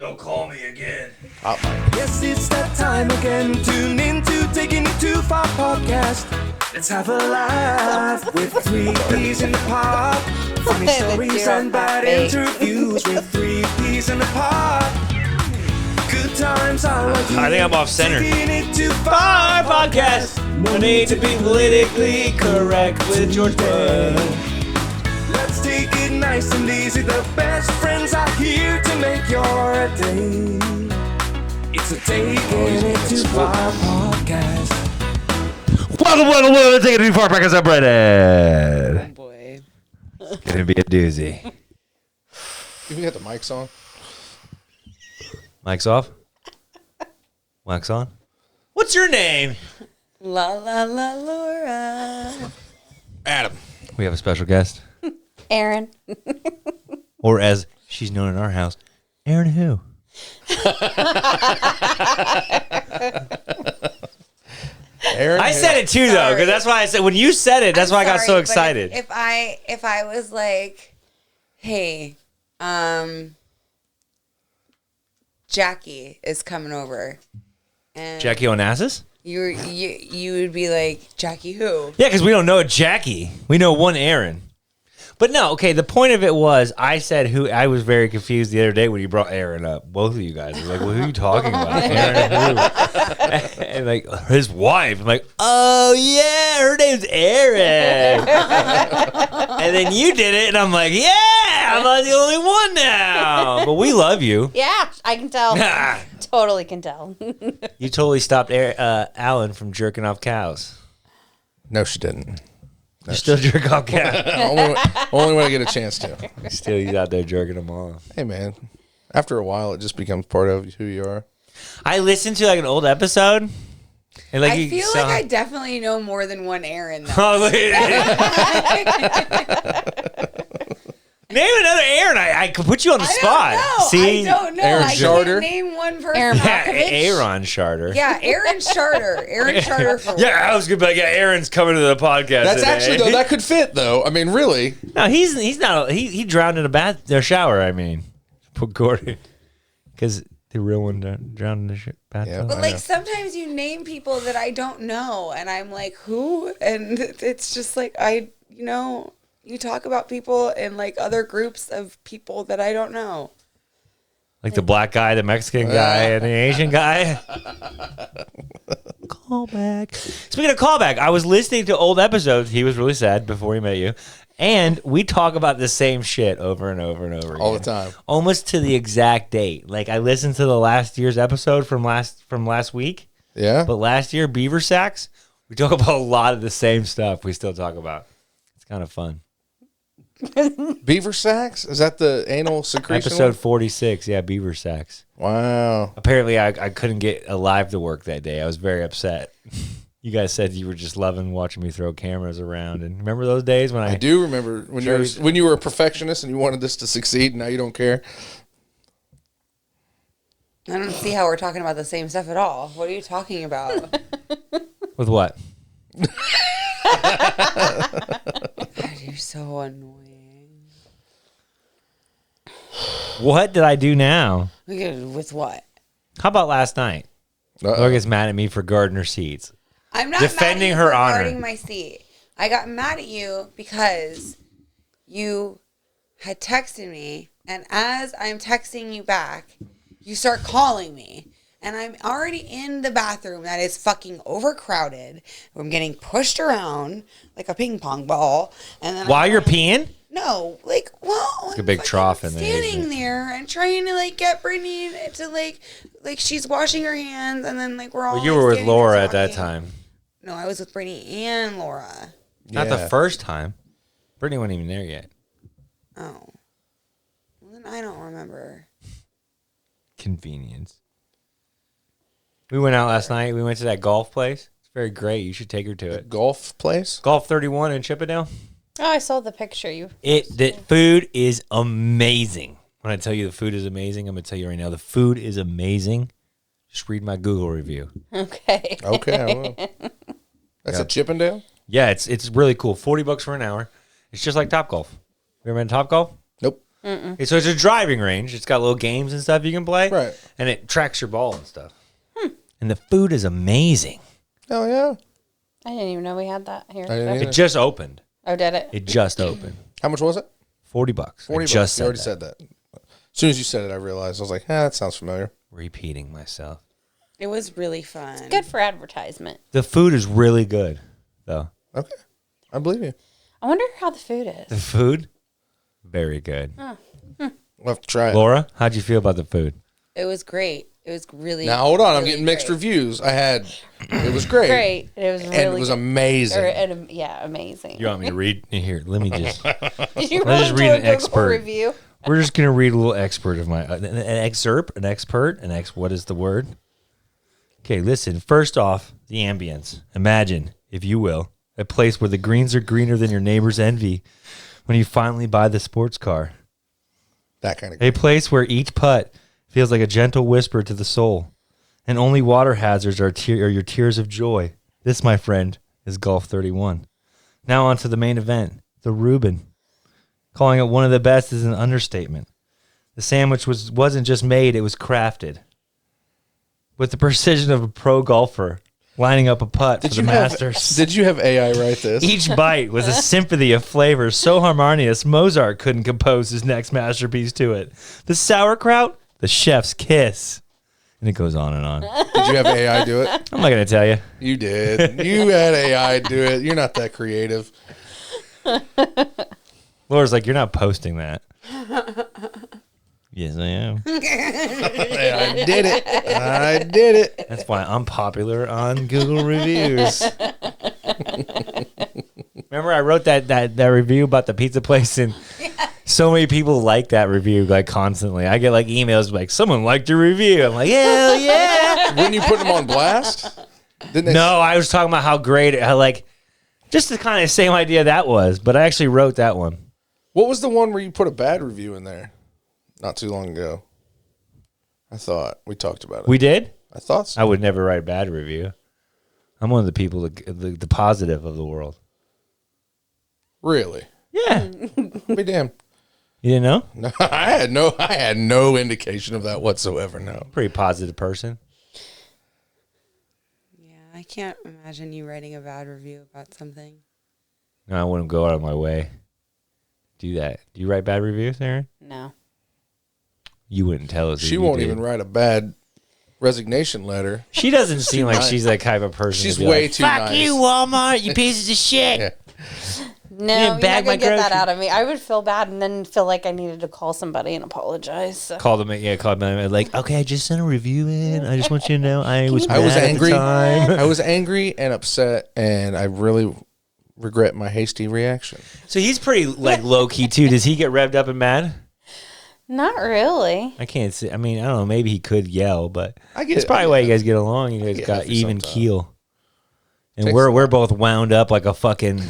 Don't call me again. Yes, it's that time again. Tune in to Taking It Too Far podcast. Let's have a laugh with 3 P's in the pod. Funny stories and bad interviews with 3 P's in the pod. Good times are what you I think I'm off center. Taking It Too Far Far podcast. No need to be politically correct with George Bush. Let's take it nice and easy. The best friends are here to make your day. It's a Taking It Too Far podcast. Welcome to Taking It Too Far podcast. I'm Brennan. Oh boy. It's gonna be a doozy. You got the mics on? Mic's off. Mic's on. What's your name? La la la Laura. Adam. We have a special guest, Erin. or as she's known in our house, Erin who? Erin. I said it too though, because that's why I said when you said it. That's why I got so excited. If I was like, hey, Jackie is coming over, and Jackie Onassis? you would be like, Jackie who? Yeah, because we don't know a Jackie. We know one Erin. But no, okay, the point of it was I said who. I was very confused the other day when you brought Erin up. Both of you guys were like, well, who are you talking about? Erin who? And like, his wife. I'm like, oh, yeah, her name's Erin. And then you did it, and I'm like, yeah, I'm not the only one now. But we love you. Yeah, I can tell. Totally can tell. You totally stopped Alan from jerking off cows. No, she didn't. You still jerk off cows. Only when I get a chance to. Still, he's out there jerking them off. Hey, man. After a while, it just becomes part of who you are. I listened to like an old episode. And like I feel like I definitely know more than one Erin. Though. Oh, name another Erin. I could put you on the spot. I don't know. Erin I Charter? can't name one person. Erin Yeah, Brockovich. Aaron Charter. Yeah, Erin Charter. Erin Charter. For Yeah, I was gonna be like, yeah, Aaron's coming to the podcast. That's today. actually, though, that could fit, though. I mean, really. No, he's not. He drowned in a shower. I mean, put Gordon, because the real one drowned in the bathtub. Yeah. But I like know. sometimes you name people that I don't know, and I'm like, who? And it's just like you talk about people in like other groups of people that I don't know. Like the black guy, the Mexican guy, and the Asian guy. Callback. Speaking of callback, I was listening to old episodes. He was really sad before he met you. And we talk about the same shit over and over and over again. All the time. Almost to the exact date. Like I listened to the last year's episode from last week. Yeah? But last year, beaver sacks, we talk about a lot of the same stuff we still talk about. It's kind of fun. Beaver sacks? Is that the anal secretion Episode one? 46, yeah, beaver sacks. Wow. Apparently, I couldn't get alive to work that day. I was very upset. You guys said you were just loving watching me throw cameras around. And remember those days when I do remember when you were a perfectionist and you wanted this to succeed, and now you don't care. I don't see how we're talking about the same stuff at all. What are you talking about? With what? God, you're so annoying. What did I do now? With what? How about last night? Laura gets mad at me for Gardner seats. I'm not Defending mad at you her for honor. guarding my seat. I got mad at you because you had texted me, and as I'm texting you back, you start calling me. And I'm already in the bathroom that is fucking overcrowded. I'm getting pushed around like a ping pong ball. And then While you're peeing? No, like, well, It's a big trough in there, isn't standing it? there and trying to like get Brittany to like she's washing her hands, and then like we're all. Well, you like, were with standing there Laura at that talking. time. No, I was with Brittany and Laura. Not the first time. Brittany wasn't even there yet. Oh, well then I don't remember. Convenience. We went out last night. We went to that golf place. It's very great. You should take her to it. Golf place? Golf 31 in Chippendale. Oh, I saw the picture. The food is amazing. When I tell you the food is amazing, I'm going to tell you right now, the food is amazing. Just read my Google review. Okay. Okay, I will. That's a Chippendale? Yeah, it's really cool. $40 for an hour. It's just like Top Golf. You ever been to Top Golf? Nope. Okay, so it's a driving range. It's got little games and stuff you can play. Right. And it tracks your ball and stuff. And the food is amazing. Oh, yeah. I didn't even know we had that here. I didn't either. It just opened. Oh, did it? It just opened. How much was it? $40. 40 Just bucks. said You already that. said that. As soon as you said it, I realized. I was like, that sounds familiar. Repeating myself. It was really fun. Good for advertisement. The food is really good, though. Okay. I believe you. I wonder how the food is. The food, very good. We'll have to try it. Laura, how'd you feel about the food? It was great. It was really. Now, hold on. I'm really getting mixed great. reviews. It was great. Great. It was really And it was good. amazing. Yeah, amazing. You want me to read? Here, let me just. Did you Let's just really read do a an Google expert. review? We're just gonna read a little expert of my what is the word? Okay, listen. First off, the ambience. Imagine, if you will, a place where the greens are greener than your neighbor's envy when you finally buy the sports car. That kind of A place where each putt feels like a gentle whisper to the soul, and only water hazards are your tears of joy. This, my friend, is Golf 31. Now on to the main event, the Reuben. Calling it one of the best is an understatement. The sandwich wasn't just made, it was crafted. With the precision of a pro golfer, lining up a putt for the Masters. Did you have AI write this? Each bite was a symphony of flavors so harmonious Mozart couldn't compose his next masterpiece to it. The sauerkraut, the chef's kiss. And it goes on and on. Did you have AI do it? I'm not going to tell you. You did. You had AI do it. You're not that creative. Laura's like, you're not posting that. Yes, I am. I did it. I did it. That's why I'm popular on Google reviews. Remember I wrote that review about the pizza place, and so many people like that review, like, constantly. I get like emails like, someone liked your review. I'm like, hell yeah. Wouldn't you put them on blast? Didn't they? No, I was talking about how great how, like, just the kind of same idea that was, but I actually wrote that one. What was the one where you put a bad review in there? Not too long ago. I thought we talked about it. We did? I thought so. I would never write a bad review. I'm one of the people, the positive of the world. Really? Yeah. Be damned. You didn't know? No, I had no indication of that whatsoever. No. Pretty positive person. Yeah, I can't imagine you writing a bad review about something. No, I wouldn't go out of my way. Do that. Do you write bad reviews, Erin? No. You wouldn't tell us. if She you won't did. even write a bad resignation letter. She doesn't seem like nice. she's that type of person. She's to be way like, too fuck nice. you, Walmart, you pieces of shit. Yeah. No, didn't you're bag not my gonna get that groceries. out of me. I would feel bad and then feel like I needed to call somebody and apologize. So. Call them, like, okay, I just sent a review in. I just want you to know I was mad angry. at the time. I was angry and upset, and I really regret my hasty reaction. So he's pretty, like, low-key, too. Does he get revved up and mad? Not really. I can't see. I mean, I don't know. Maybe he could yell, but I get that's it. probably why you guys get along. You guys get got huffy even sometimes. keel. And Takes we're both wound up like a fucking...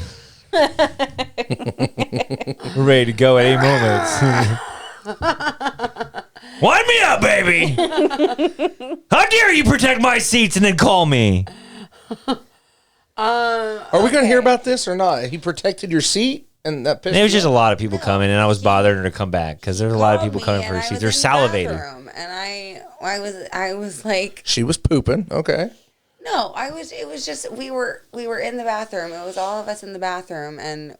We're ready to go at any moment. Wind me up, baby! How dare you protect my seats and then call me? Are we going to hear about this or not? He protected your seat, and that pissed And it was you just a off? lot of people coming, and I was bothering her to come back because there's a lot of people coming for her seats. They're salivating. And I was like, She was pooping. Okay. no, it was just, we were in the bathroom. It was all of us in the bathroom. And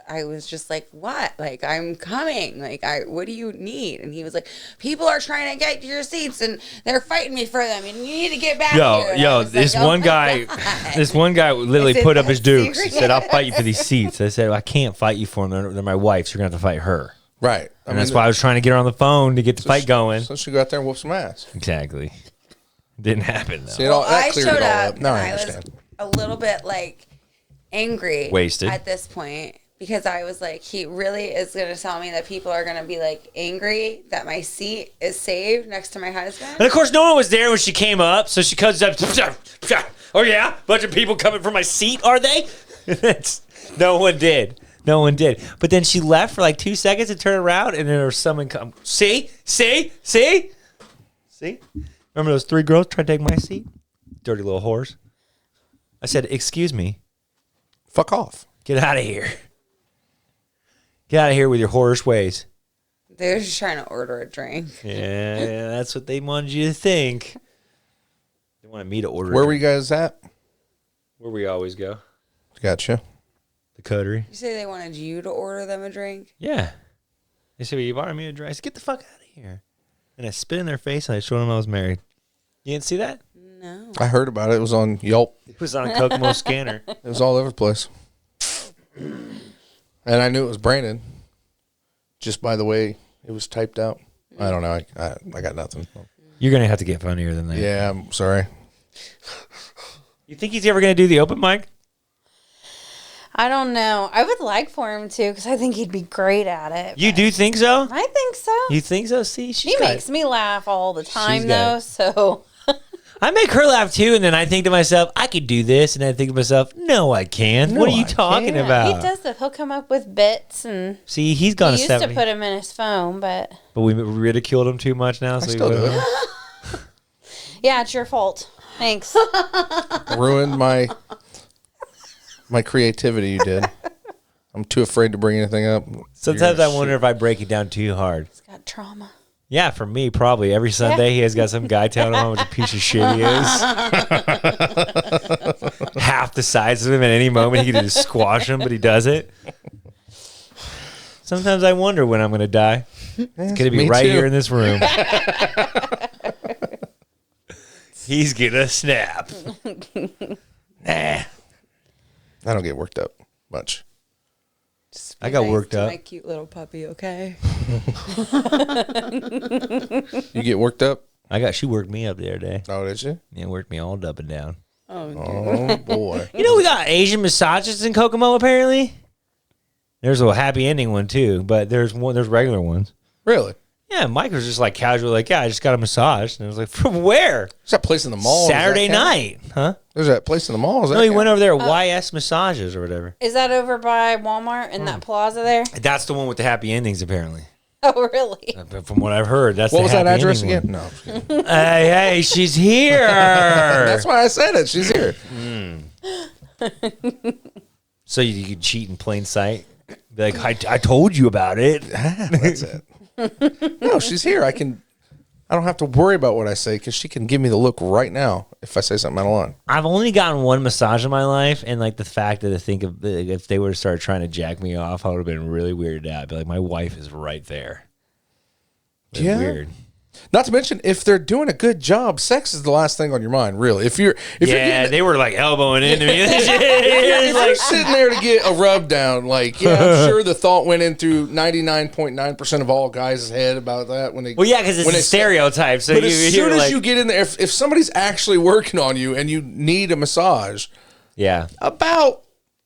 I was just like, what? Like, I'm coming. Like, what do you need? And he was like, people are trying to get to your seats and they're fighting me for them. And you need to get back here. And I was this like, oh one my guy, God. this one guy literally Is it put up that his dukes. He serious? said, "I'll fight you for these seats." I said, "I can't fight you for them. They're my wife. So you're gonna have to fight her." Right. And that's why I was trying to get her on the phone to get the fight going. So she go out there and whoop some ass. Exactly. Didn't happen though. See, it all, that I cleared showed it all up up. Now and I I was understand. a little bit like angry, Wasted. at this point because I was like, he really is going to tell me that people are going to be like angry that my seat is saved next to my husband. And of course, no one was there when she came up, so she comes up. Oh yeah, bunch of people coming for my seat, are they? No one did. No one did. But then she left for like 2 seconds and turned around, and then there was someone come. See? Remember those 3 girls trying to take my seat? Dirty little whores. I said, "Excuse me, Fuck off. get out of here. Get out of here with your whorish ways." They're just trying to order a drink. Yeah, that's what they wanted you to think. They wanted me to order. Where were you guys at? Where we always go. Gotcha. The coterie. You say they wanted you to order them a drink? Yeah. They said, well, you bought me a drink. I said, get the fuck out of here. And I spit in their face and I showed them I was married. You didn't see that? No. I heard about it. It was on Yelp. It was on a Kokomo scanner. It was all over the place. And I knew it was Brandon just by the way it was typed out. I don't know. I got nothing. You're going to have to get funnier than that. Yeah, I'm sorry. You think he's ever going to do the open mic? I don't know. I would like for him to because I think he'd be great at it. You do think so? I think so. You think so? See, He makes me laugh all the time, got though. it. So I make her laugh too, and then I think to myself, I could do this, and I think to myself, no, I can't. No, What are you I talking can't. about? he does that. He'll come up with bits, and See, he's gone he to used 70. to put him in his phone, but But we ridiculed him too much now. I So still do it. yeah, it's your fault. Thanks. Ruined my creativity. You did. I'm too afraid to bring anything up. Sometimes I wonder if I break it down too hard. He's got trauma. Yeah, for me, probably. Every Sunday, he has got some guy telling him how much a piece of shit he is. Half the size of him at any moment. He could just squash him, but he does it. Sometimes I wonder when I'm going to die. It's going to be me right too. here in this room. He's going to snap. Nah. I don't get worked up much. Just I got worked to up. My cute little puppy, okay? You get worked up? She worked me up the other day. Oh, did you? Yeah, worked me all up and down. Oh, Oh, boy. You know, we got Asian massages in Kokomo, apparently. There's a happy ending one, too, but there's regular ones. Really? Yeah, Mike was just like casual, like, yeah, I just got a massage. And I was like, from where? There's that place in the mall. Saturday Does that count? night. Huh? There's that place in the mall. Does that No, he count? went over there at YS Massages or whatever. Is that over by Walmart in that plaza there? That's the one with the happy endings, apparently. Oh, really? But from what I've heard, that's What the was that happy address ending again? one. No. I'm just kidding. Hey, she's here. That's why I said it. She's here. So you could cheat in plain sight? Be like, I told you about it. That's it. No, she's here. I don't have to worry about what I say because she can give me the look right now if I say something out of line. I've only gotten one massage in my life, and like the fact that I think of if they were to start trying to jack me off, I would have been really weirded out. I'd be like, my wife is right there. It's Yeah. weird. Not to mention, if they're doing a good job, sex is the last thing on your mind, really. If you're getting, They were like elbowing into me. if you're sitting there to get a rub down, like, yeah, I'm sure the thought went in through 99.9% of all guys' head about that when they. Well, yeah, because it's when a they say- stereotype. So But you as hear soon as like, you get in there, if somebody's actually working on you and you need a massage, yeah, about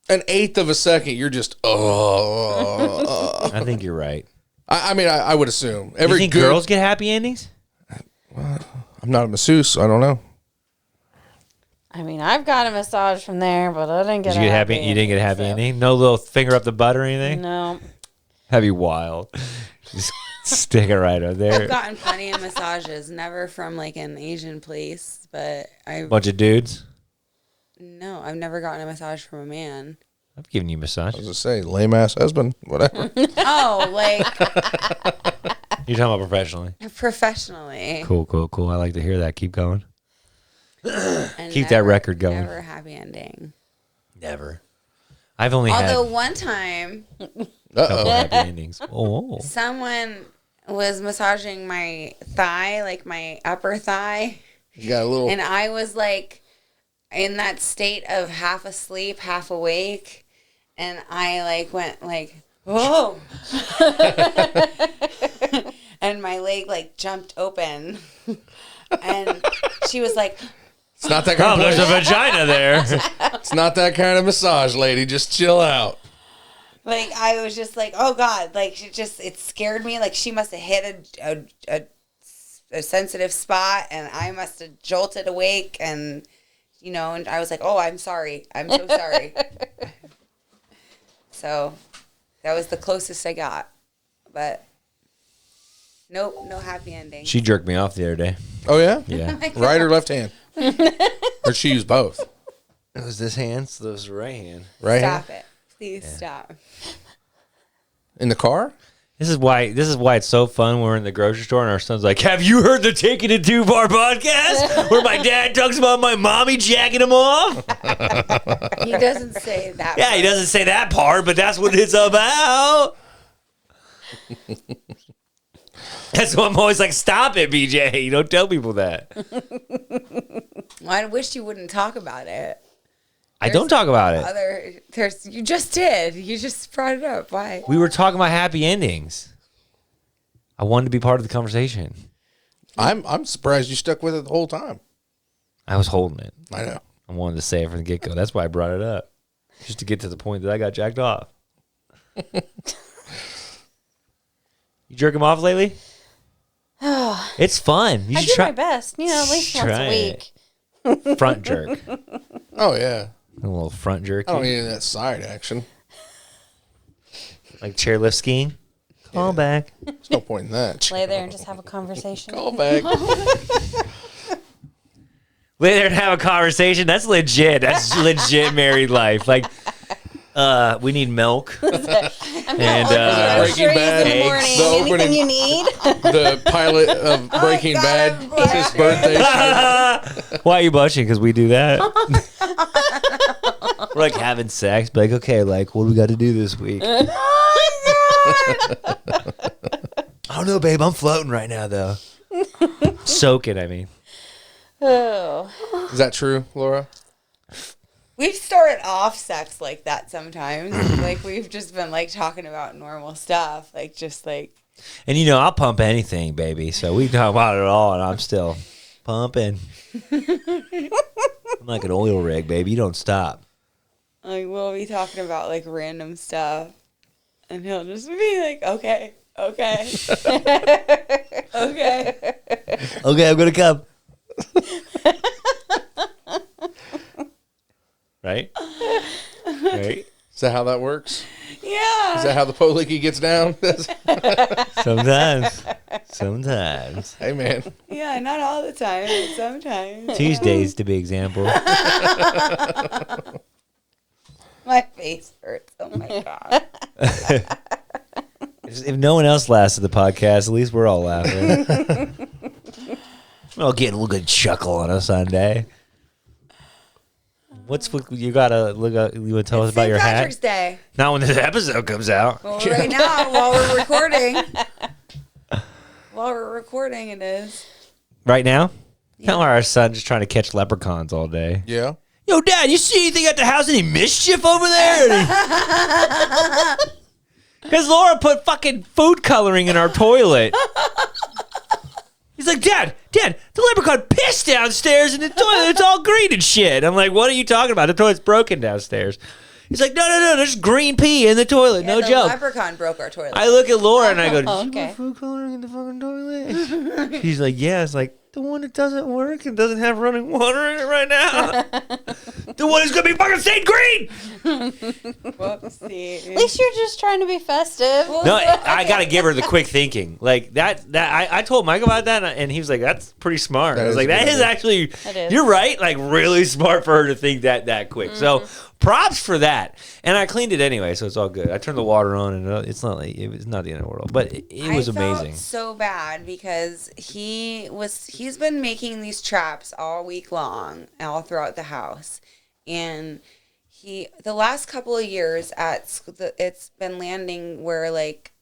an eighth of a second, you're just, I think you're right. I mean, I would assume. You think girls get happy endings? I'm not a masseuse, so I don't know. I mean, I've got a massage from there, but I didn't get Did you get happy? You didn't get a happy ending? No little finger up the butt or anything? No. That'd be wild. Just stick it right up there. I've gotten plenty of massages, never from like an Asian place, but Bunch of dudes. no, I've never gotten a massage from a man. I've given you a massage. I was just saying, lame ass husband, whatever. Oh, like You're talking about professionally. professionally. Cool. I like to hear that. Keep going. And Keep that record going. Never a happy ending. Never. I've only Although had one time a couple happy endings. Oh. someone was massaging my thigh, like my upper thigh, You got a little. and I was like in that state of half asleep, half awake, and I like went like, whoa. And my leg like jumped open. And she was like, It's not that Oh, kind of there's a place. vagina there. It's not that kind of massage, lady. Just chill out. like, I was just like, oh God, like it scared me. Like she must have hit a sensitive spot and I must have jolted awake and, and I was like, oh, I'm sorry. I'm so sorry. So that was the closest I got. But nope, no happy ending. She jerked me off the other day. Oh, yeah? Yeah. Right or left hand? Or she used both? It was this hand, so it was the right hand. Right Stop hand? it. Please stop. In the car? This is why it's so fun when we're in the grocery store and our son's like, "Have you heard the Taking It Too Far podcast where my dad talks about my mommy jacking him off?" He doesn't say that. Yeah, he doesn't say that part, but that's what it's about. That's why I'm always like, "Stop it, BJ. You don't tell people that." Well, I wish you wouldn't talk about it. I don't talk about it. You just did. You just brought it up. Why? We were talking about happy endings. I wanted to be part of the conversation. I'm surprised you stuck with it the whole time. I was holding it. I know. I wanted to say it from the get-go. That's why I brought it up. Just to get to the point that I got jacked off. You jerk him off lately? It's fun. You I should do try. my best. You know, at least once Try a it. week. Front jerk. Oh, yeah. A little front jerk. I don't need any of that side action. Like chairlift skiing. Call back. There's no point in that. Lay there and just have a conversation. Call back. Lay there and have a conversation. That's legit. That's legit married life. Like, we need milk. I'm And, Breaking Bad, in the eggs, morning. the Anything opening- you need? The pilot of Breaking God, Bad. I'm It's his birthday. Why are you blushing? Because we do that. We're like having sex. But like, okay, like, what do we got to do this week? I don't know, babe. I'm floating right now, though. Soaking, I mean. Oh. Is that true, Laura? We've started off sex like that sometimes. Like we've just been like talking about normal stuff, like just like. And you know, I'll pump anything, baby. So we talk about it all, and I'm still pumping. I'm like an oil rig, baby. You don't stop. Like we'll be talking about like random stuff, and he'll just be like, "Okay, okay, okay." Okay, I'm gonna come. Right? Right? Is that how that works? Yeah. Is that how the Policky gets down? Sometimes. Hey, man. Yeah, not all the time, but sometimes. Tuesdays, to be example. My face hurts. Oh my god. If no one else laughs at the podcast, at least we're all laughing. We're all getting a little good chuckle on a Sunday. You gotta look up? You want to tell us about St. your Patrick's hat? Day. Not when this episode comes out. Well, right now, while we're recording, it is. Right now? Tell our son just trying to catch leprechauns all day. Yeah. Yo, Dad, you see anything at the house? Any mischief over there? Because Laura put fucking food coloring in our toilet. He's like, Dad, the leprechaun pissed downstairs in the toilet. It's all green and shit. I'm like, what are you talking about? The toilet's broken downstairs. He's like, no, there's green pee in the toilet. Yeah, No the joke. leprechaun broke our toilet. I look at Laura and I go, Oh, did you okay. put food coloring in the fucking toilet? She's like, yeah. It's like, the one that doesn't work and doesn't have running water in it right now. The one who's going to be fucking stained green. Whoopsie. At least you're just trying to be festive. No, I got to give her the quick thinking. Like that I told Mike about that and he was like, that's pretty smart. That I was is like, a good that is idea. actually, It is. you're right. Like really smart for her to think that quick. So props for that. And I cleaned it anyway, so it's all good. I turned the water on and it's not like, it's not the end of the world, but it was amazing. I felt so bad because he's been making these traps all week long, all throughout the house, and the last couple of years it's been landing where like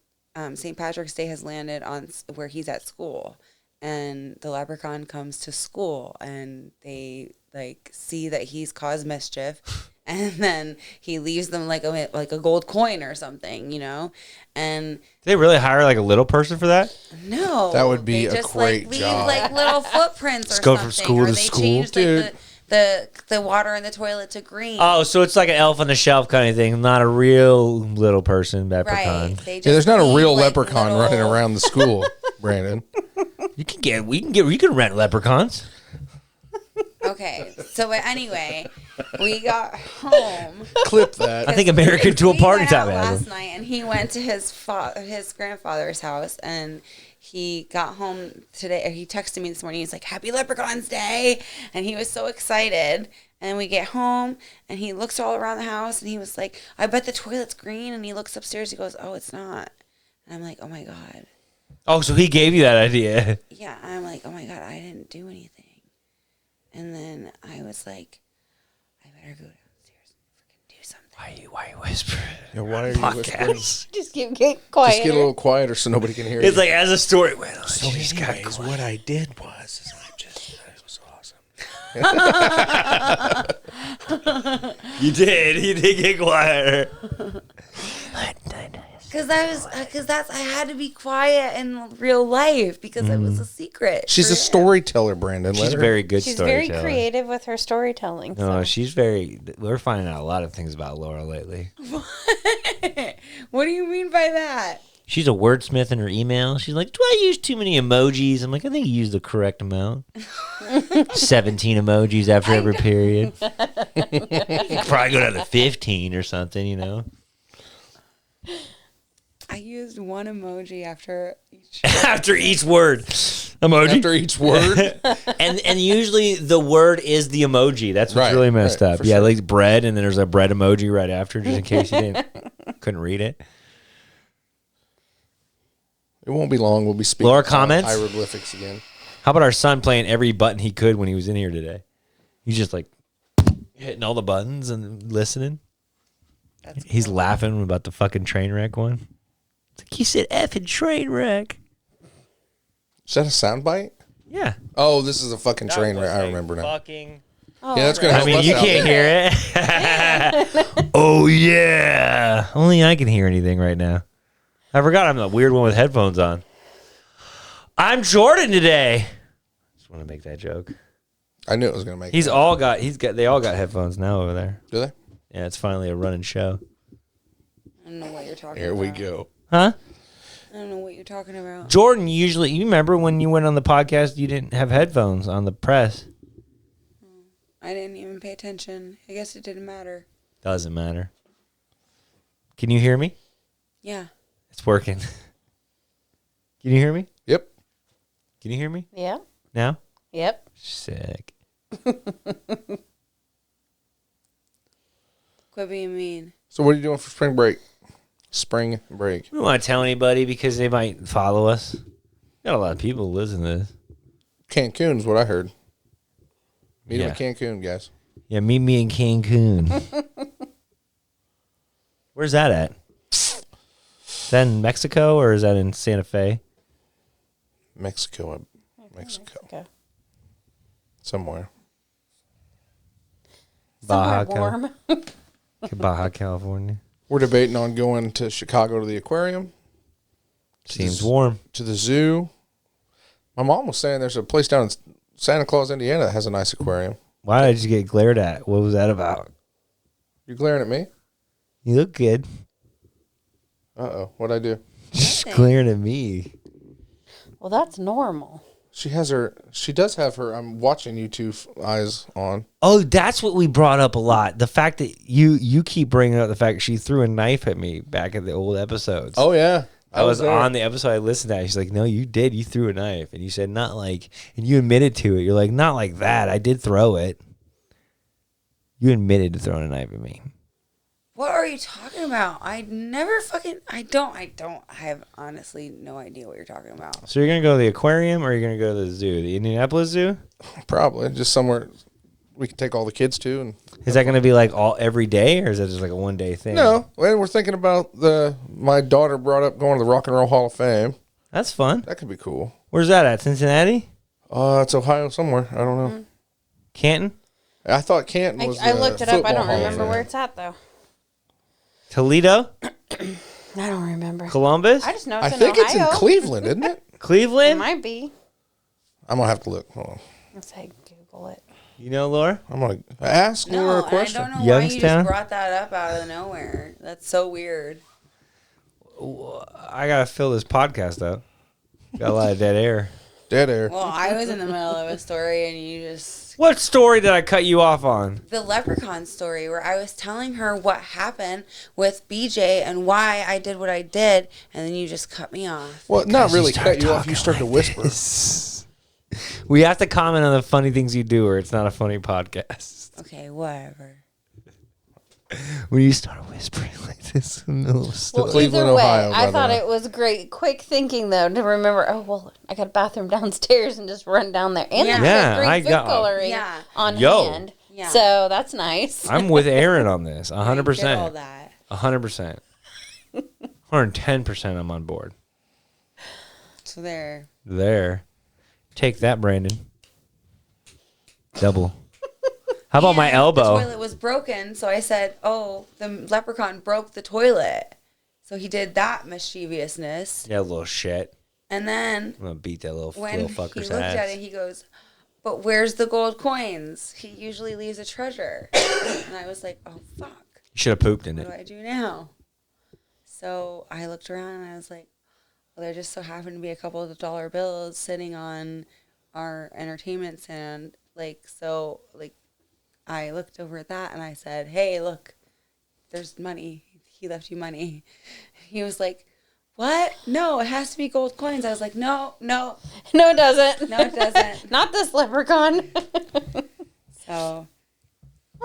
St. Patrick's Day has landed on where he's at school, and the leprechaun comes to school and they like see that he's caused mischief. And then he leaves them like a gold coin or something, you know? And Did they really hire like a little person for that? no. That would be they a just, great like, leave job. like little footprints or Just go something. from school or to they school. change Dude. like the water in the toilet to green. Oh, so it's like an elf on the shelf kind of thing, not a real little person, leprechaun. right. They just Yeah, there's not a leave, real like, leprechaun little- running around the school, Brandon. You can rent leprechauns. Okay. So anyway, we got home. Clip that. I think American to a We party went time out has last them. night, and he went to his grandfather's house, and he got home today. Or he texted me this morning. He's like, "Happy Leprechaun's Day," and he was so excited. And we get home, and he looks all around the house, and he was like, "I bet the toilet's green." And he looks upstairs. He goes, "Oh, it's not." And I'm like, oh my God. Oh, so he gave you that idea. Yeah, I'm like, oh my God, I didn't do anything. And then I was like, I better go downstairs and freaking do something. Why you whispering? Yeah, why are you whispering? Just get quiet. Just get a little quieter so nobody can hear It's you. like as a story went on. So anyways, what I did was, it was awesome. You did get quieter. Because I had to be quiet in real life because it was a secret. She's for a him. storyteller, Brandon. She's Let a her. very good She's very storyteller. creative with her storytelling. No, So. she's very. We're finding out a lot of things about Laura lately. What do you mean by that? She's a wordsmith in her email. She's like, "Do I use too many emojis?" I'm like, "I think you use the correct amount. 17 emojis after every period. You could probably go down to 15 or something, you know." I used one emoji after each. After each word, emoji. After each word. and usually the word is the emoji. That's what's Right, really messed right, up. for Yeah, sure. like bread, and then there's a bread emoji right after, just in case you couldn't read it. It won't be long. We'll be speaking Laura, comments? hieroglyphics again. How about our son playing every button he could when he was in here today? He's just like hitting all the buttons and listening. He's laughing about the fucking train wreck one. It's like, he said effing train wreck. Is that a soundbite? Yeah. Oh, this is a fucking train wreck. I remember now. Fucking. Oh, Yeah, that's gonna I help mean, us you out. can't hear it. Oh, yeah. Only I can hear anything right now. I forgot I'm the weird one with headphones on. I'm Jordan today. Just want to make that joke. I knew it was gonna make. They all got headphones now over there. Do they? Yeah, it's finally a running show. I don't know what you're talking Here about. we go. Huh? I don't know what you're talking about. Jordan, you remember when you went on the podcast, you didn't have headphones on the press. I didn't even pay attention. I guess it didn't matter. Doesn't matter. Can you hear me? Yeah. It's working. Can you hear me? Yep. Can you hear me Yeah. now? Yep. Sick. Quit being mean. So what are you doing for spring break? Spring break. We don't want to tell anybody because they might follow us. Got a lot of people who listen to this. Cancun is what I heard. Meet him Yeah. in Cancun, guys. Yeah, meet me in Cancun. Where's that at? Is that in Mexico or is that in Santa Fe? Mexico. Mexico. Okay. Somewhere. Baja, Somewhere warm. Baja, California. We're debating on going to Chicago to the aquarium, Seems warm. to the zoo. My mom was saying there's a place down in Santa Claus, Indiana that has a nice aquarium. Why did you get glared at? What was that about? You glaring at me? You look good. Uh-oh. What'd I do? Just glaring at me. Well, that's normal. She does have her, I'm watching YouTube eyes on. Oh, that's what we brought up a lot. The fact that you keep bringing up the fact she threw a knife at me back in the old episodes. Oh, yeah. I was there. on the episode I listened to. She's like, no, you did. You threw a knife. And you said, not like, and you admitted to it. You're like, not like that. I did throw it. You admitted to throwing a knife at me. What are you talking about? I have honestly no idea what you're talking about. So you're going to go to the aquarium or you're going to go to the zoo? The Indianapolis Zoo? Probably. Just somewhere we can take all the kids to. And Is that going to be like every day or is that just like a one day thing? no, and we're thinking about my daughter brought up going to the Rock and Roll Hall of Fame. That's fun. That could be cool. Where's that at? Cincinnati? It's Ohio somewhere. I don't know. Canton? I thought Canton was I looked it up. I football don't Hall of remember Fame. where it's at, though. Toledo? I don't remember. Columbus? I just know I it's in think it's in Ohio. Cleveland, isn't it? It Cleveland? might be. I'm going to have to look. Hold on. Let's say Google it. You know, Laura? I'm going to ask Laura a question. I don't know why you Youngstown? just brought that up out of nowhere. That's so weird. I got to fill this podcast up. Got a lot of dead air. Dead air. Well, I was in the middle of a story and you just... What story did I cut you off on? The leprechaun story where I was telling her what happened with BJ and why I did what I did, and then you just cut me off. Well, not really started cut you off. talking You started to whisper. We have to comment on the funny things you do or it's not a funny podcast. Okay, whatever. When you start whispering like this in the middle of stuff. Well, Cleveland, either way, Ohio, by I the thought way. it was great. Quick thinking though to remember. Oh well, I got a bathroom downstairs and just run down there. And there's Yeah, a I great got- food coloring Yeah. on Yo. hand. Yeah. So that's nice. I'm with Erin on this. 100%. Did all that. 100%. 110% I'm on board. So there. There. Take that, Brandon. Double. How about my elbow? The toilet was broken, so I said, "Oh, the leprechaun broke the toilet." So he did that mischievousness, Yeah, little shit. and then I'm gonna beat that little when he fucker's looked ass. at it, he goes, "But where's the gold coins? He usually leaves a treasure." And I was like, "Oh fuck, You should have pooped in what do it. I do now?" So I looked around and I was like, "Well, there just so happened to be a couple of dollar bills sitting on our entertainment stand, like so, like." I looked over at that and I said, "Hey, look, there's money. He left you money." He was like, "What? No, it has to be gold coins." I was like, "No, no, No, it doesn't. no, it doesn't." Not this leprechaun. So, Well,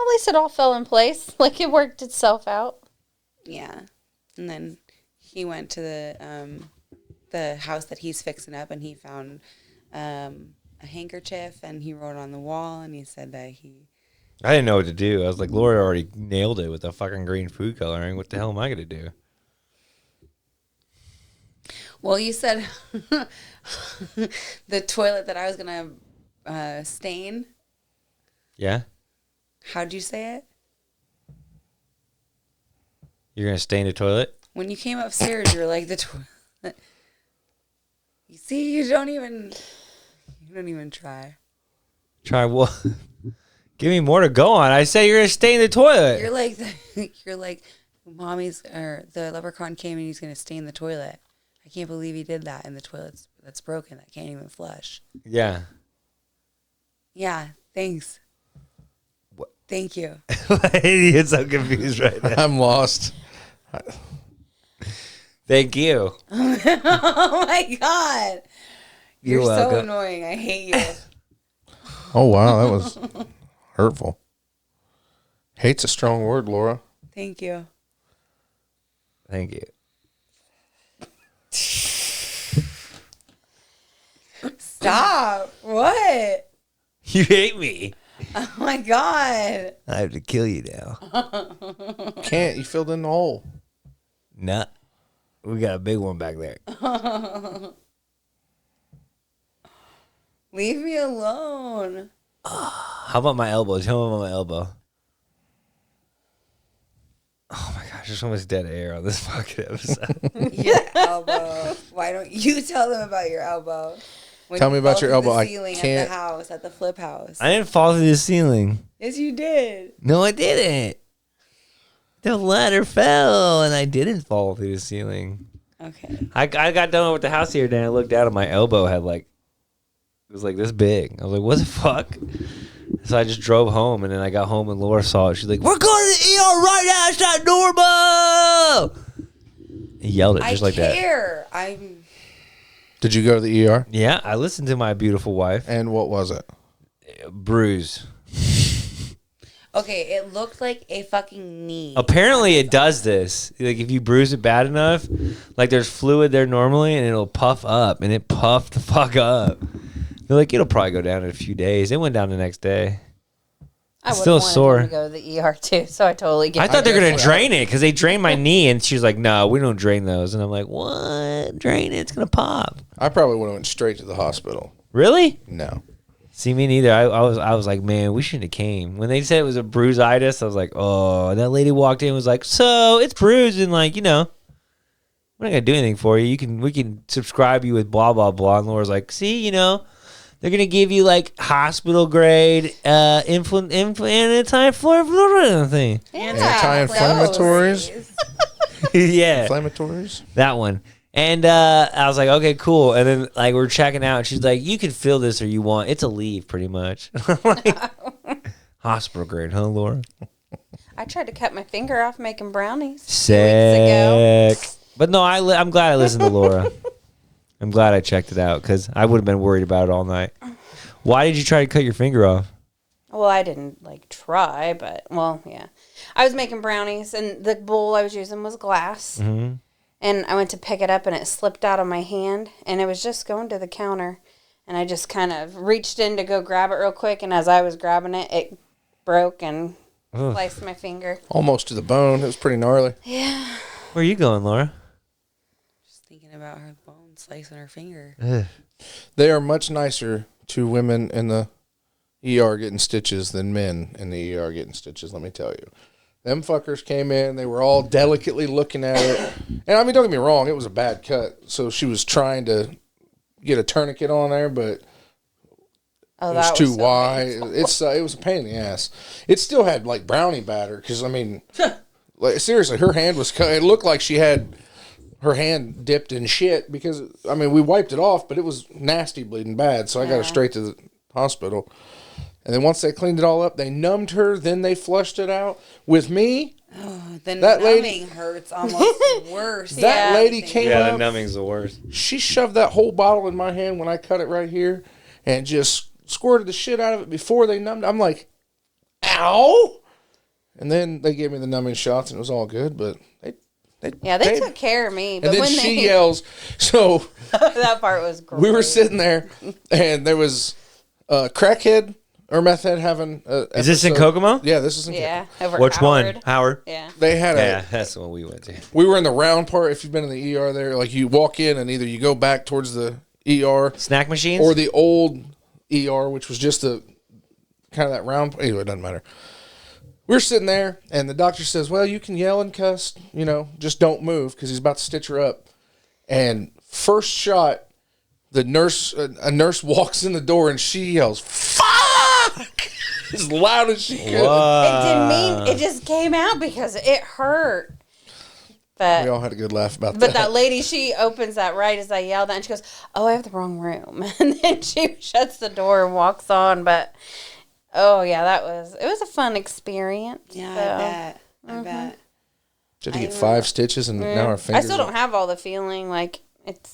at least it all fell in place. Like it worked itself out. yeah. And then he went to the house that he's fixing up, and he found a handkerchief, and he wrote on the wall, and he said that he. I didn't know what to do. I was like, Laura already nailed it with the fucking green food coloring. What the hell am I gonna do? Well, you said the toilet that I was gonna stain. Yeah? How'd you say it? You're gonna stain the toilet? When you came upstairs, you were like the toilet. You see, you don't even try. Try what? Give me more to go on. I said you're gonna stain the toilet. You're like, mommy's or the leprechaun came and he's gonna stain the toilet. I can't believe he did that, and the toilet's that's broken. That can't even flush. Yeah. Yeah, thanks. What? Thank you. You're so confused right now. I'm lost. Thank you. Oh my god, You're so welcome. annoying. I hate you. Oh, wow. That was hurtful. Hate's a strong word, Laura. Thank you. Thank you. Stop. What? You hate me. Oh my god. I have to kill you now. Can't. You filled in the hole. Nah. We got a big one back there. Leave me alone. How about my elbow? Tell me about my elbow. Oh my gosh, there's so much dead air on this fucking episode. Your elbow. Why don't you tell them about your elbow? When Tell you me about fell your through elbow. The I ceiling can't- At the house, at the flip house. I didn't fall through the ceiling. Yes, you did. No, I didn't. The ladder fell and I didn't fall through the ceiling. Okay. I got done with the house the other day and I looked down and my elbow had like, it was like this big. I was like, what the fuck? So I just drove home and then I got home and Laura saw it. She's like, we're going to the ER right now. It's not normal. He yelled it just like that. care. I'm. Did you go to the ER? Yeah, I listened to my beautiful wife. And what was it? Bruise. Okay, it looked like a fucking knee. Apparently it does this. Like if you bruise it bad enough, like there's fluid there normally and it'll puff up and it puffed the fuck up. They're like, it'll probably go down in a few days. It went down the next day. I would Still have sore. wanted him to go to the ER too, so I totally get I thought they were guess going to so. drain it because they drained my knee and she was like, no, we don't drain those. And I'm like, what? Drain it. It's going to pop. I probably would have went straight to the hospital. Really? No. See, me neither. I was like, man, we shouldn't have came. When they said it was a bruisitis, I was like, oh. And that lady walked in and was like, so it's bruised and like, you know, we're not going to do anything for you. We can subscribe you with blah, blah, blah. And Laura's like, see, you know, they're going to give you like hospital grade anti-inflammatory thing. Anti-inflammatories? Yeah, Inflammatories? that one. And I was like, okay, cool. And then like we're checking out, and she's like, you can feel this or you want. It's a leave, pretty much. Like, hospital grade, huh, Laura? I tried to cut my finger off making brownies 2 weeks Sick. ago. But no, I'm glad I listened to Laura. I'm glad I checked it out because I would have been worried about it all night. Why did you try to cut your finger off? Well, I didn't like try, but well, yeah. I was making brownies, and the bowl I was using was glass. Mm-hmm. And I went to pick it up, and it slipped out of my hand, and it was just going to the counter. And I just kind of reached in to go grab it real quick, and as I was grabbing it, it broke and sliced my finger. Almost to the bone. It was pretty gnarly. Yeah. Where are you going, Laura? Just thinking about her bone slicing her finger. Ugh. They are much nicer to women in the ER getting stitches than men in the ER getting stitches, let me tell you. Them fuckers came in, they were all delicately looking at it. And I mean, don't get me wrong, it was a bad cut. So she was trying to get a tourniquet on there, but Oh, it was that too so wide. painful. It was a pain in the ass. It still had like brownie batter because I mean, like seriously, her hand was cut. It looked like she had her hand dipped in shit because I mean we wiped it off, but it was nasty, bleeding bad. So I got her straight to the hospital. And then once they cleaned it all up, they numbed her. Then they flushed it out. With me, Then That numbing lady- hurts almost worse. that Yeah. lady came Yeah, the up. numbing's the worst. She shoved that whole bottle in my hand when I cut it right here, and just squirted the shit out of it before they numbed. I'm like, ow! And then they gave me the numbing shots, and it was all good. But They took care of me. But And then when she they, yells. So that part was great. we were sitting there, and there was a crackhead or meth head having. Is this in Kokomo? Yeah, this is in Yeah. Over Which Howard. one? Howard? Yeah. They had Yeah, that's the one we went to. we were in the round part. If you've been in the ER there, like you walk in and either you go back towards the ER Snack machines? or the old ER, which was just the kind of that round. Anyway, it doesn't matter. We're sitting there, and the doctor says, well, you can yell and cuss, just don't move because he's about to stitch her up. And first shot, the nurse, a nurse walks in the door, and she yells, fuck! As loud as she could. It didn't mean it just came out because it hurt. We all had a good laugh about But that lady, she opens that right as I yell that, and she goes, "Oh, I have the wrong room," and then she shuts the door and walks on. But oh yeah, it was a fun experience. Yeah, so. I bet. I bet. She had to get 5 stitches, and now her finger. I still don't have all the feeling. Like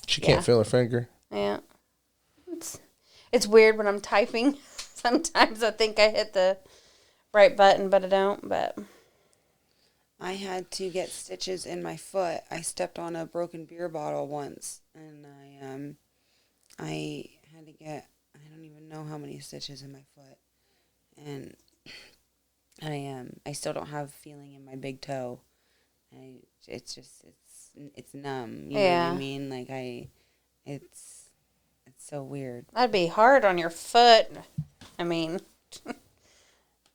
She can't feel her finger. Yeah, it's weird when I'm typing. Sometimes I think I hit the right button, but I don't. But I had to get stitches in my foot. I stepped on a broken beer bottle once, and I had to get, I don't even know how many stitches in my foot, and I still don't have feeling in my big toe. It's numb. You know what I mean? Like it's so weird. that'd be hard on your foot. I mean.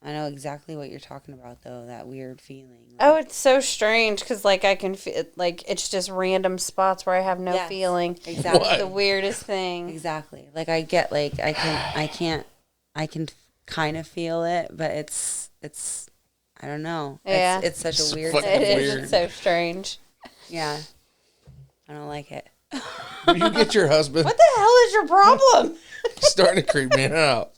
I know exactly what you're talking about, though. That weird feeling. Oh, it's so strange because, like, I can feel like it's just random spots where I have no Yes, feeling. exactly. What? The weirdest thing. Exactly. Like I get, like I can kind of feel it, but it's I don't know. Yeah. It's such a weird fucking It thing. is. weird. It's so strange. Yeah. I don't like it. You get your husband What the hell is your problem? starting to creep me out.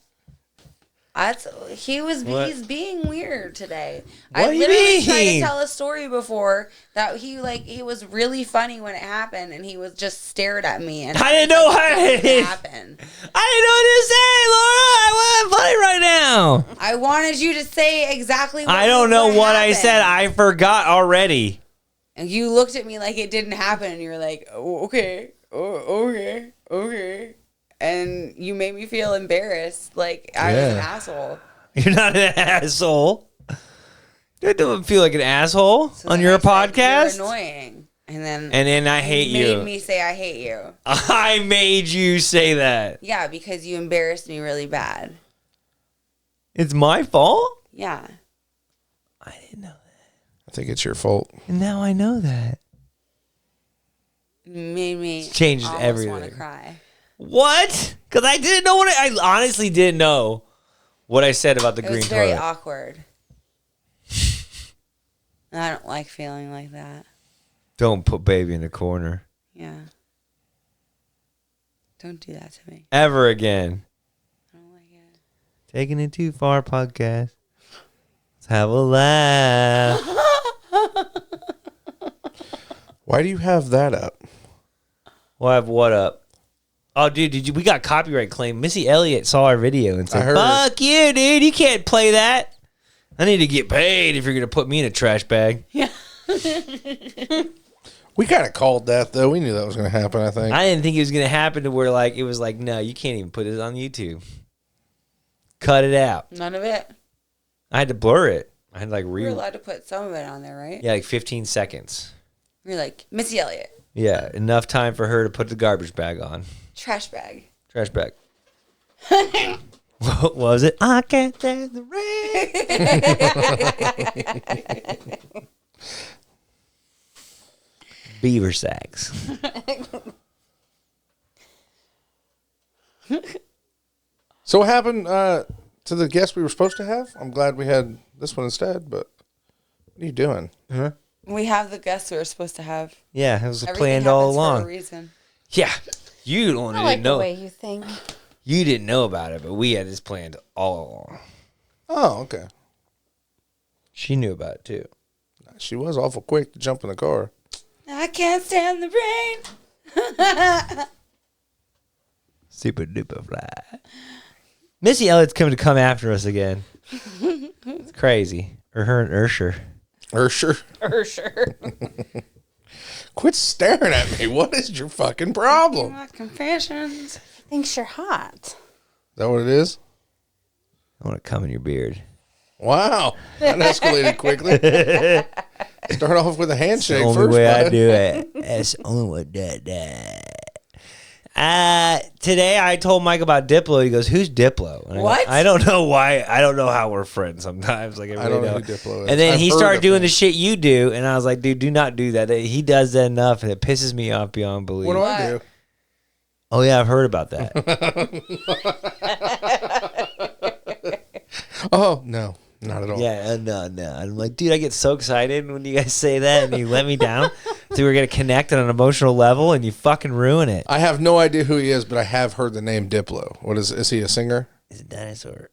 He's being weird today. What I do you literally tried to mean? tell a story before that he was really funny when it happened, and he was just stared at me. And I didn't know how it it happened. I didn't know what to say, Laura. I wasn't funny right now. I wanted you to say exactly what I don't know what I said. happened. I forgot already. And you looked at me like it didn't happen, and you were like, "Oh, okay, okay," and you made me feel embarrassed, like I was an Yeah. asshole. You're not an asshole. You don't feel like an asshole So on then your I said, podcast. "You're annoying," and then I hate made you. me say I hate you. I made you say that. Yeah, because you embarrassed me really bad. It's my fault? Yeah. I didn't know that. I think it's your fault. And now I know that. You made me Changes almost everything. want to cry. What? Because I didn't know what I honestly didn't know what I said about the It green was very toilet. awkward. And I don't like feeling like that. Don't put baby in the corner. Yeah. Don't do that to me. Ever again. I don't like it. Taking it too far podcast. Let's have a laugh. Why do you have that up? We'll have what up? Oh, dude, we got copyright claim. Missy Elliott saw our video and I said, heard. "Fuck you, dude! You can't play that. I need to get paid if you're gonna put me in a trash bag." Yeah. We kind of called that though. We knew that was going to happen. I think. I didn't think it was gonna happen to where like it was like, no, you can't even put this on YouTube. Cut it out. None of it. I had to blur it. I had to like We're allowed to put some of it on there, right? yeah, like 15 seconds. We're like, Missy Elliott. Yeah, enough time for her to put the garbage bag on. Trash bag. Trash bag. What was it? I can't stand the rain. Beaver sacks. So what happened to the guest we were supposed to have? I'm glad we had this one instead. But what are you doing? Huh? We have the guests we were supposed to have. Yeah, it was Everything planned all happens along. for a reason. Yeah, you only I like didn't the know. way you think. You didn't know about it, but we had this planned all along. Oh, okay. She knew about it too. She was awful quick to jump in the car. I can't stand the rain. Super duper fly. Missy Elliott's coming to come after us again. It's crazy. Or her and Ursher. Ursher. For sure. Quit staring at me. What is your fucking problem? Is Confessions. Thinks you're hot. that what it is? I want to come in your beard. Wow. That escalated quickly. Start off with a handshake Only first. way I bud. do it. That's the only way today I told Mike about Diplo. He goes, "Who's Diplo?" And I go, What? I don't know why. I don't know how we're friends sometimes. Like I don't know who Diplo is. And then I've he heard started of doing him. the shit you do, and I was like, "Dude, do not do that. He does that enough, and it pisses me off beyond belief." What do I do? Oh yeah, I've heard about that. Oh, no. Not at all. Yeah, no. I'm like, dude, I get so excited when you guys say that, and you let me down. So we're gonna connect on an emotional level, and you fucking ruin it. I have no idea who he is, but I have heard the name Diplo. What is he a singer? It's a dinosaur.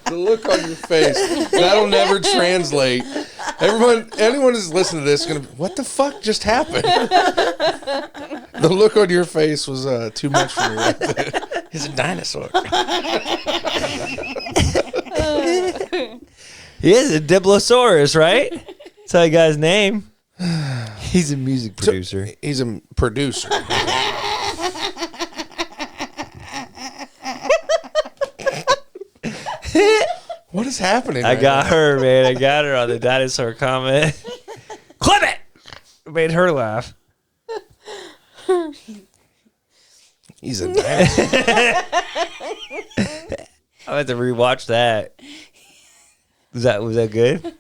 The look on your face, that'll never translate. Anyone who's listening to this is going to be, what the fuck just happened? The look on your face was too much for me right there. He's a dinosaur. He is a Diplosaurus, right? That's how he got his name. He's a music producer. He's a producer. What is happening? I right got now? her, man. I got her on the dinosaur comment. Clip it! Made her laugh. He's a dinosaur. I have to rewatch that. Was that good?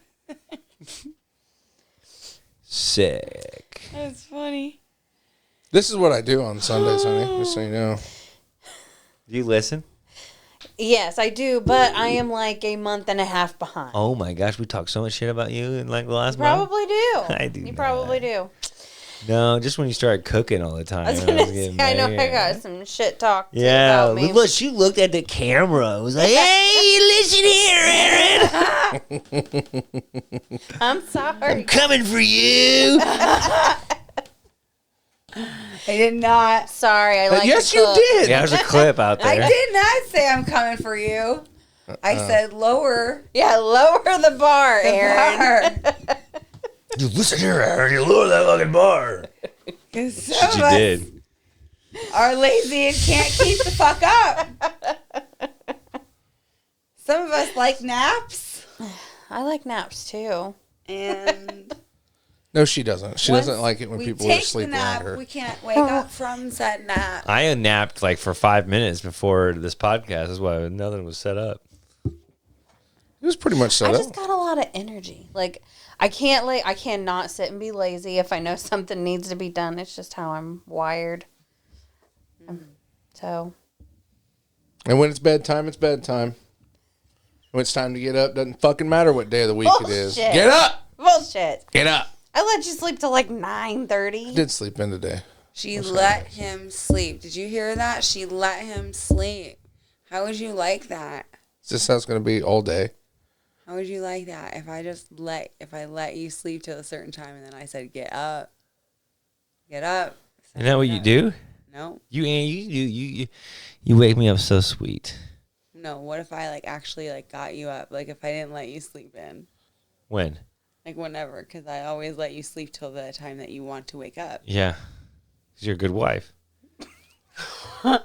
Sick. That's funny. This is what I do on Sundays, honey. Just so you know. Do you listen? Yes, I do, but I am like a month and a half behind. Oh my gosh, we talked so much shit about you in like the last month. Probably do. I do You not. probably do. No, just when you started cooking all the time. I was I gonna was getting say, I know mad. I got some shit talk Yeah, about me. look, she looked at the camera. It was like, "Hey, listen here, Erin. I'm sorry. I'm coming for you." I did not. Sorry, I like Yes, to you cook. did. Yeah, there's a clip out I there. did not say I'm coming for you. I said lower Yeah, lower the bar, the Erin. bar. You listen here, Erin. You lower that fucking bar. 'Cause some She of us did. are lazy and can't keep the fuck up. Some of us like naps. I like naps too. And No, she doesn't. She once doesn't like it when we people take are asleep the nap, around her. we can't wake up from said nap. I napped like for 5 minutes before this podcast. That's why nothing was set up. It was pretty much set I up. just got a lot of energy. Like I cannot sit and be lazy if I know something needs to be done. It's just how I'm wired. So And when it's bedtime, it's bedtime. When it's time to get up, doesn't fucking matter what day of the week it is. Bullshit. Get up! bullshit. Get up! I let you sleep till like 9:30. Did sleep in today. She let him sleep. Did you hear that? She let him sleep. How would you like that? Is this how it's going to be all day? How would you like that if I let you sleep till a certain time and then I said get up? Get up. Isn't that what you do? No. You wake me up so sweet. No, what if I actually got you up? If I didn't let you sleep in? When? Whenever, because I always let you sleep till the time that you want to wake up. Yeah. 'Cause you're a good wife. Well,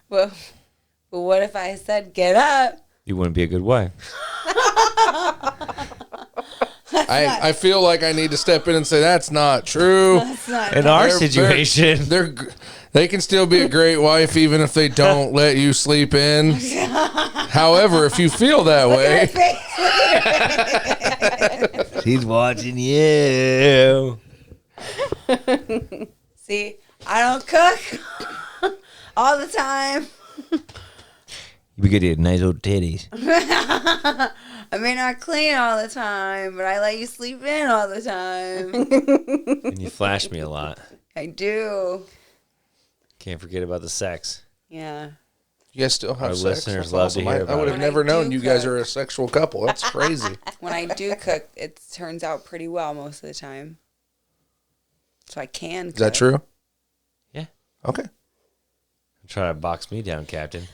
but what if I said get up? You wouldn't be a good wife. I feel like I need to step in and say that's not true. That's not In our They're- situation. They can still be a great wife even if they don't let you sleep in. However, if you feel that way, She's watching you. See, I don't cook all the time. You could get nice old titties. I may not clean all the time, but I let you sleep in all the time. And you flash me a lot. I do. Can't forget about the sex. Yeah. you guys still have Our sex. listeners That's love to awesome. hear I about would it. have When never I known do you guys cook. are a sexual couple. That's crazy. When I do cook, it turns out pretty well most of the time. So I can cook. Is that true? Yeah. Okay. Try to box me down, Captain.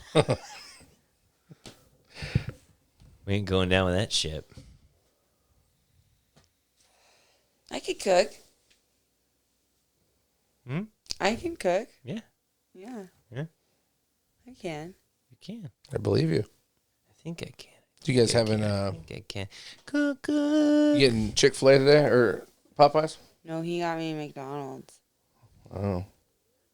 We ain't going down with that shit. I could cook. Hmm? I can cook. Yeah, Yeah. Yeah. I can. you can. I believe you. I think I can. You guys I having think I can. Cook. you getting Chick-fil-A today or Popeyes? No, he got me McDonald's. Oh.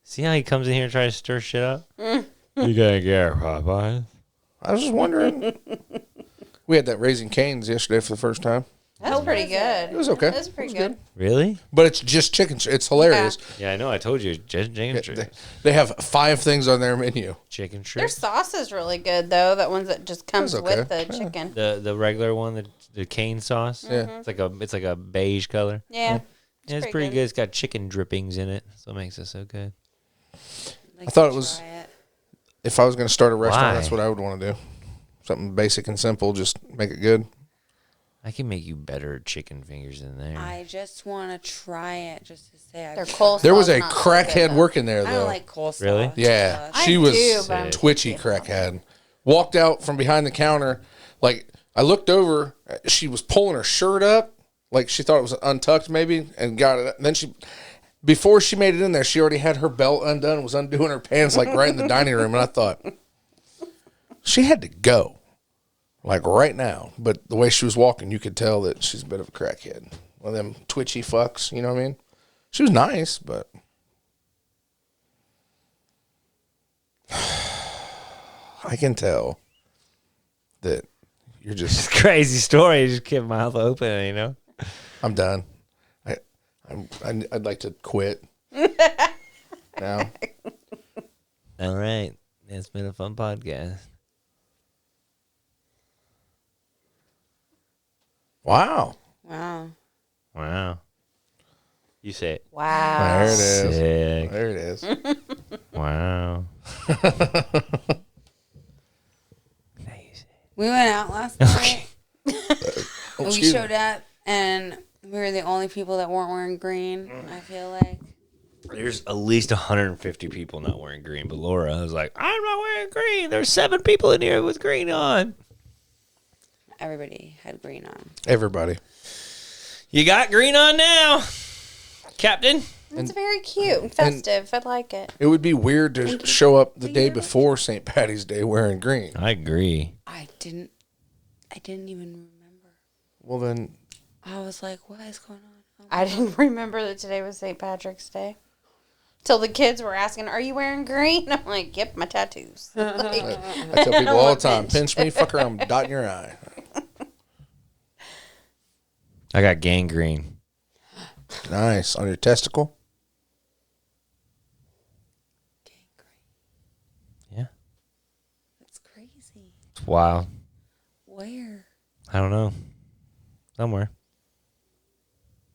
See how he comes in here and tries to stir shit up? You gotta get Popeyes. I was just wondering. We had that Raising Cane's yesterday for the first time. That's pretty good. It was okay. That's pretty It was good. Really? But it's just chicken. It's hilarious. Yeah, I know. I told you. James They have 5 things on their menu. chicken Their strips. sauce is really good though. That ones that just comes That's okay. with the Yeah. chicken. The regular one, the cane sauce. Yeah. It's like a beige color. Yeah. Yeah, it's pretty good. It's got chicken drippings in it. That's what makes it so good. Like I thought to it was- try it. If I was going to start a restaurant, Why? that's what I would want to do. Something basic and simple. Just make it good. I can make you better chicken fingers in there. I just want to try it just to say Their I've coleslaw. There was a crackhead working there, I though. don't like coleslaw. Really? Yeah, I she was do, but I'm twitchy crackhead. Walked out from behind the counter, I looked over. She was pulling her shirt up, like she thought it was untucked, maybe, and got it. And then before she made it in there, she already had her belt undone, and was undoing her pants, right in the dining room. And I thought she had to go, right now. But the way she was walking, you could tell that she's a bit of a crackhead. One of them twitchy fucks, you know what I mean? She was nice, but. I can tell that you're just. Crazy story. You just kept my mouth open, you know? I'm done. I'd like to quit. Now. All right. It's been a fun podcast. Wow. Wow. Wow. You say it. Wow. There it is. Sick. There it is. Wow. We went out last night. We excuse me. showed up and we were the only people that weren't wearing green, I feel like. There's at least 150 people not wearing green, but Laura was like, I'm not wearing green. There's 7 people in here with green on. Everybody had green on. Everybody. You got green on now, Captain. It's very cute and festive. I like it. It would be weird to show up the day before St. Patty's Day wearing green. I agree. I didn't even remember. Well, then, I was like, what is going on? Oh, I didn't remember that today was St. Patrick's Day. Till the kids were asking, "Are you wearing green?" I'm like, "Yep, my tattoos." I tell people all the time, pinch me, fucker, I'm dotting your eye. I got gangrene. Nice. On your testicle? Yeah. that's crazy. It's wild. Where? I don't know. Somewhere.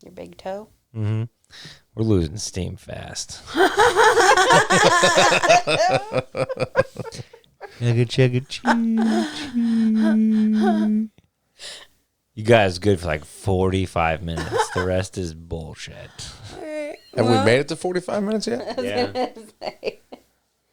Your big toe. Mm-hmm. We're losing steam fast. Chugga chugga choo. You guys good for like 45 minutes. The rest is bullshit. Have we made it to 45 minutes yet?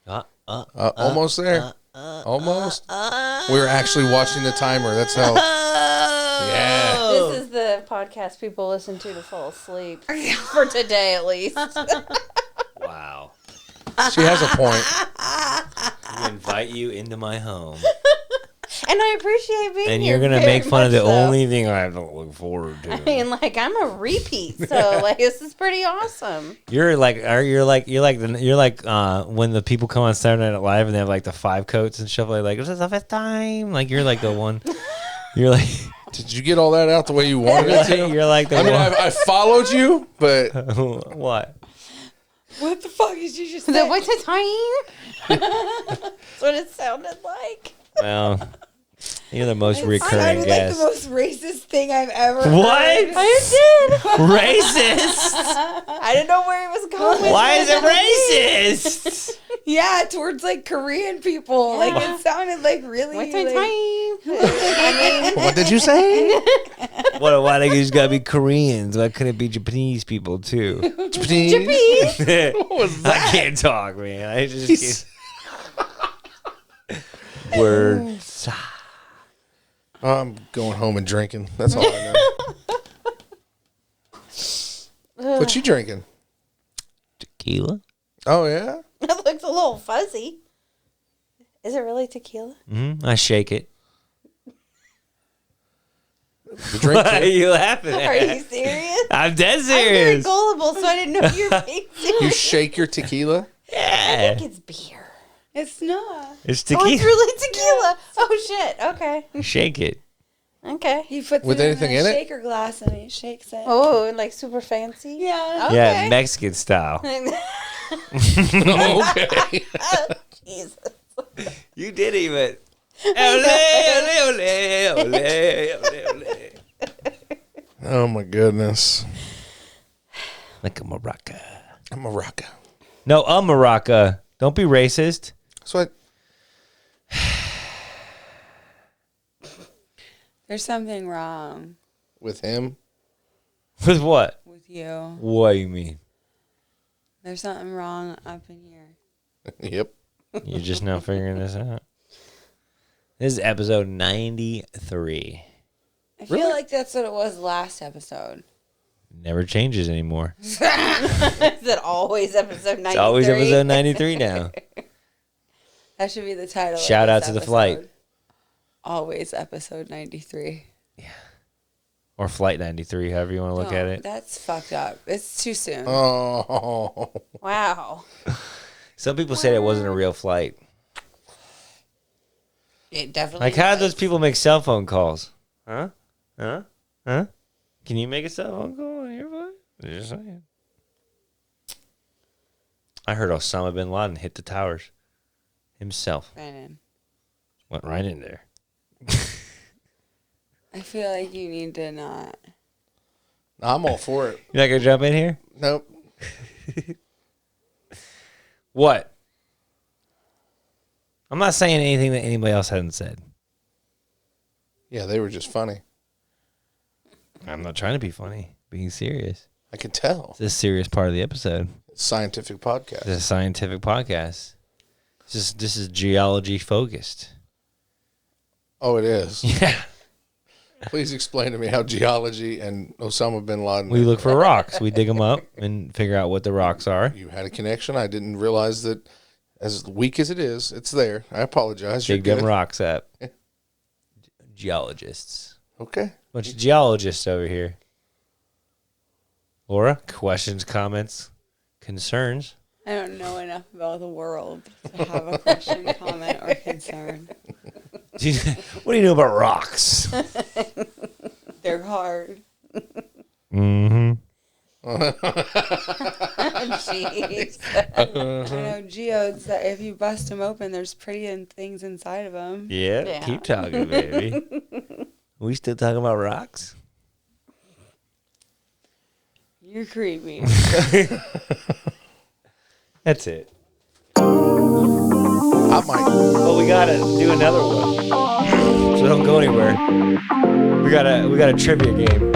Yeah. Almost there. Almost. We were actually watching the timer. That's how. Yeah. This is the podcast people listen to fall asleep. For today, at least. Wow. She has a point. I invite you into my home. And I appreciate being And here. you're going to very make fun of the much so. only thing I don't look forward to. I mean, like, I'm a repeat, so like this is pretty awesome. You're like when the people come on Saturday Night Live and they have like the 5 coats and stuff like this is the first time. Like you're like the one. You're like. Did you get all that out the way you wanted it to? You're like the I mean, one. I followed you, but What? What the fuck did you just So say? what's the time? That's what it sounded like. Well, you're the most It recurring sounded like guest. the most racist thing I've ever What? heard. I did. Racist? I didn't know where he was going. With Why is that. it racist? Yeah, towards like Korean people. Like it sounded like really What's the like, time? what did you say? Why do you just gotta be Koreans? Why couldn't it be Japanese people too? Japanese. What was I that? can't talk, man. I just can't. Words. I'm going home and drinking. That's all I know. What you drinking? Tequila? Oh yeah. It looks a little fuzzy. Is it really tequila? I shake it. You drink Why are it? you laughing Are at? you serious? I'm dead I'm very serious. gullible, so I didn't know you were being serious. You shake your tequila? I Yeah. think it's beer. It's not. It's Oh, tequila. it's really tequila. Oh shit. Okay. Shake it. Okay. He puts With it anything in in a it? shaker glass and he shakes it. Oh, and like super fancy. Yeah. Okay. Yeah, Mexican style. Okay. Jesus. You did even. Ole, ole, ole, ole, ole. Oh my goodness. Like a maraca. I'm a rocker. No, a maraca. Don't be racist. So I, There's something wrong with him. With what? with you. What do you mean? There's something wrong up in here. Yep. You're just now figuring this out. This is episode 93. I feel like that's what it was last episode. Never changes anymore. Is it always episode 93? It's always episode 93 now. That should be the title. Shout of out this to the episode. flight. Always episode 93. Or Flight 93, however you want to look at it. That's fucked up. It's too soon. Oh. Wow. Some people said it wasn't a real flight. It definitely. Like, how was. do those people make cell phone calls? Huh? Huh? Huh? Can you make a cell phone call on your phone? Just saying. I heard Osama bin Laden hit the towers himself. Brandon, Went right in there. I feel like you need to not. I'm all for it. You're not going to jump in here? Nope. What? I'm not saying anything that anybody else hasn't said. Yeah, they were just funny. I'm not trying to be funny. Being serious. I can tell. It's a serious part of the episode. It's a scientific podcast. It's a scientific podcast. This is geology focused. Oh, it is. Yeah. Please explain to me how geology and Osama bin Laden. We look for rocks. We dig them up and figure out what the rocks are. You had a connection. I didn't realize that. As weak as it is, it's there. I apologize. You're Dig them good. rocks up. Geologists. Okay. Bunch of geologists over here. Laura, questions, comments, concerns? I don't know enough about the world to have a question, comment, or concern. What do you know about rocks? They're hard. Mm-hmm. Jeez. I know geodes that if you bust them open, there's pretty things inside of them. Yeah, Yeah. keep talking, baby. We still talking about rocks? You're creepy. That's it. I might. But we gotta do another one. So don't go anywhere. We got a trivia game.